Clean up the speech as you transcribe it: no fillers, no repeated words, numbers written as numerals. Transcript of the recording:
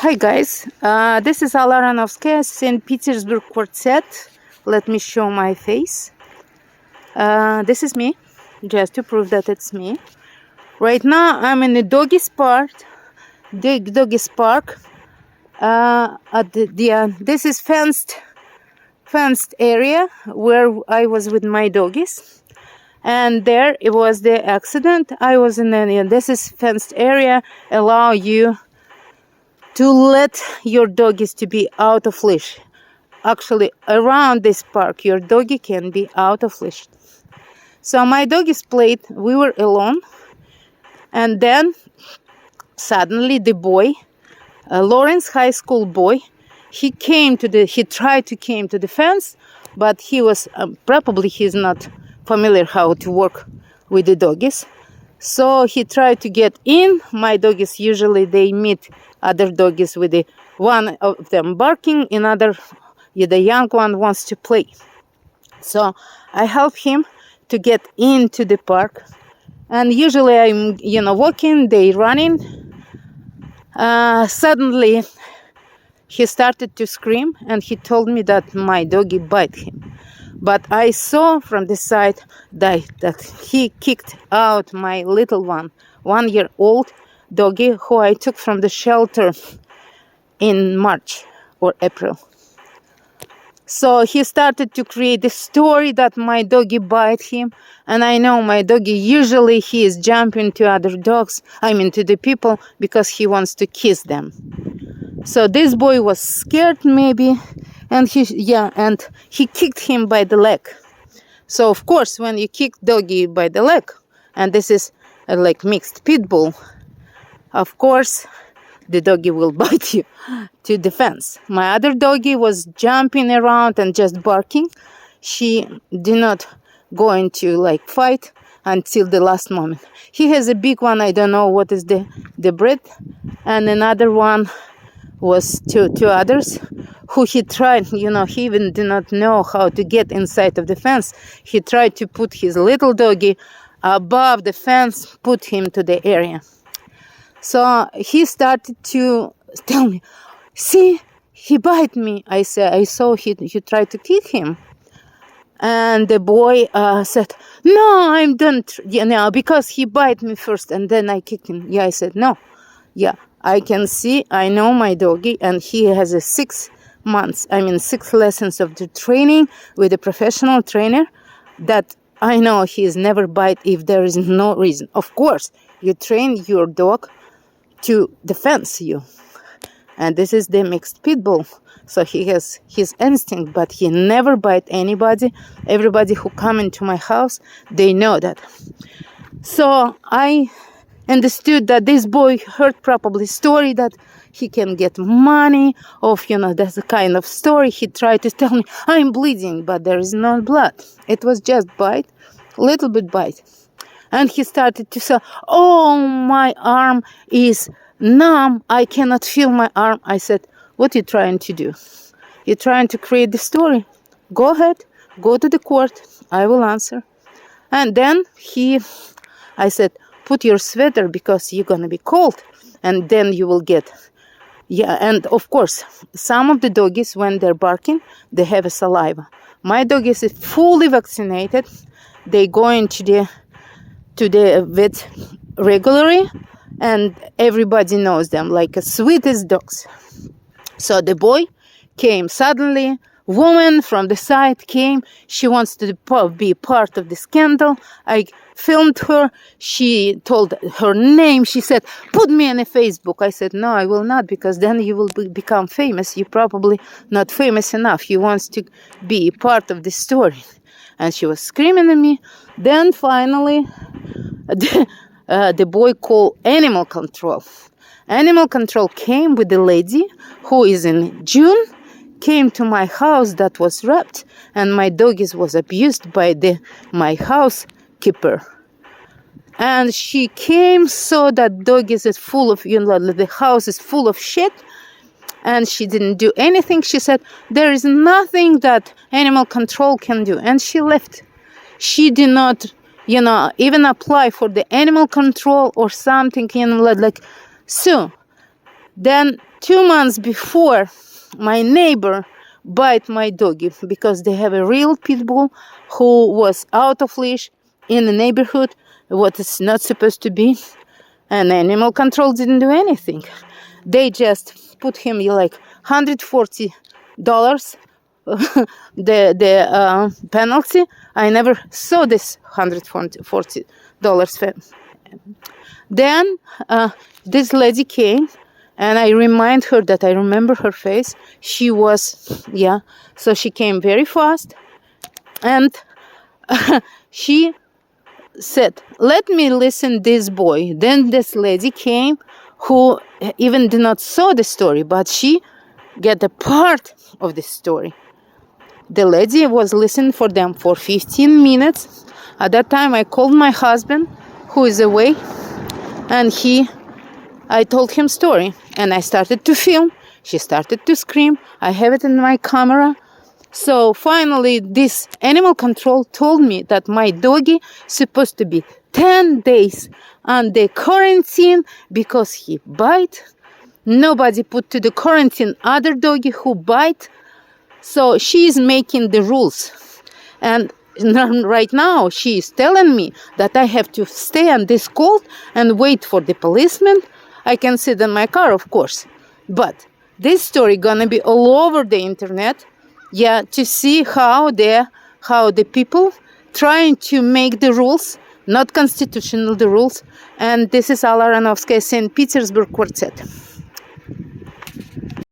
Hi guys, this is Alla Ranovskaya, St. Petersburg Quartet. Let me show my face. This is me, just to prove that it's me. Right now I'm in the Doggy's Park. This is fenced area where I was with my doggies. And there it was the accident. I was in this is fenced area, allow you to let your doggies to be out of leash. Actually, around this park, your doggy can be out of leash. So my doggies played, we were alone. And then suddenly the boy, Lawrence High School boy, he tried to came to the fence, but he was, probably he's not familiar how to work with the doggies. So he tried to get in. My doggies, usually they meet other doggies with one of them barking, the young one wants to play. So I help him to get into the park. And usually I'm, walking, they running. Suddenly he started to scream and he told me that my doggy bite him. But I saw from the side that he kicked out my little 1-year-old doggy who I took from the shelter in March or April. So he started to create the story that my doggy bite him. And I know my doggy, usually he is jumping to other dogs, to the people, because he wants to kiss them. So this boy was scared maybe, and he kicked him by the leg. So of course, when you kick doggy by the leg, and this is like mixed pit bull, of course, the doggy will bite you to the fence. My other doggy was jumping around and just barking. She did not go into fight until the last moment. He has a big one, I don't know what is the breed, and another one was two others who he tried, he even did not know how to get inside of the fence. He tried to put his little doggy above the fence, put him to the area. So he started to tell me, see, he bite me. I saw he tried to kick him. And the boy said, no, I'm done, because he bite me first and then I kicked him. I said, no, I can see, I know my doggy, and he has 6 months, 6 lessons of the training with a professional trainer, that I know he is never bite if there is no reason. Of course, you train your dog to defend you. And this is the mixed pit bull. So he has his instinct, but he never bite anybody. Everybody who come into my house, they know that. So I understood that this boy heard probably story that he can get money of, that's the kind of story. He tried to tell me, I'm bleeding, but there is no blood. It was just bite, little bit bite. And he started to say, oh, my arm is numb. I cannot feel my arm. I said, what are you trying to do? You're trying to create the story. Go ahead, go to the court. I will answer. And then I said, put your sweater because you're going to be cold. And then you will get, and of course, some of the doggies, when they're barking, they have a saliva. My dog is fully vaccinated. They go into the vet regularly, and everybody knows them like as sweet as dogs. So the boy came suddenly. Woman from the side came. She wants to be part of the scandal. I filmed her. She told her name. She said, put me on a Facebook. I said, no, I will not, because then you will become famous. You're probably not famous enough. You want to be part of the story. And she was screaming at me. Then finally, the boy called animal control. Animal control came with the lady who is in June, came to my house that was wrapped, and my doggies was abused by my housekeeper. And she came, so that doggies is full of, the house is full of shit, and she didn't do anything. She said, there is nothing that animal control can do, and she left. She did not, even apply for the animal control or something, so Then 2 months before, my neighbor bite my doggy because they have a real pit bull who was out of leash in the neighborhood, what is not supposed to be, and animal control didn't do anything. They just put him like $140 the penalty. I never saw this $140. Then this lady came, and I remind her that I remember her face. She was, so she came very fast, and she said, let me listen this boy. Then this lady came, who even did not saw the story, but she get a part of the story. The lady was listening for them for 15 minutes. At that time, I called my husband, who is away, and I told him story, and I started to film. She started to scream. I have it in my camera. So finally, this animal control told me that my doggy supposed to be 10 days on the quarantine because he bite. Nobody put to the quarantine other doggy who bite. So she is making the rules. And right now she is telling me that I have to stay on this cold and wait for the policeman. I can sit in my car, of course. But this story gonna be all over the internet. To see how the people trying to make the rules, not constitutional the rules. And this is Alla Aronovskaya, St. Petersburg Quartet.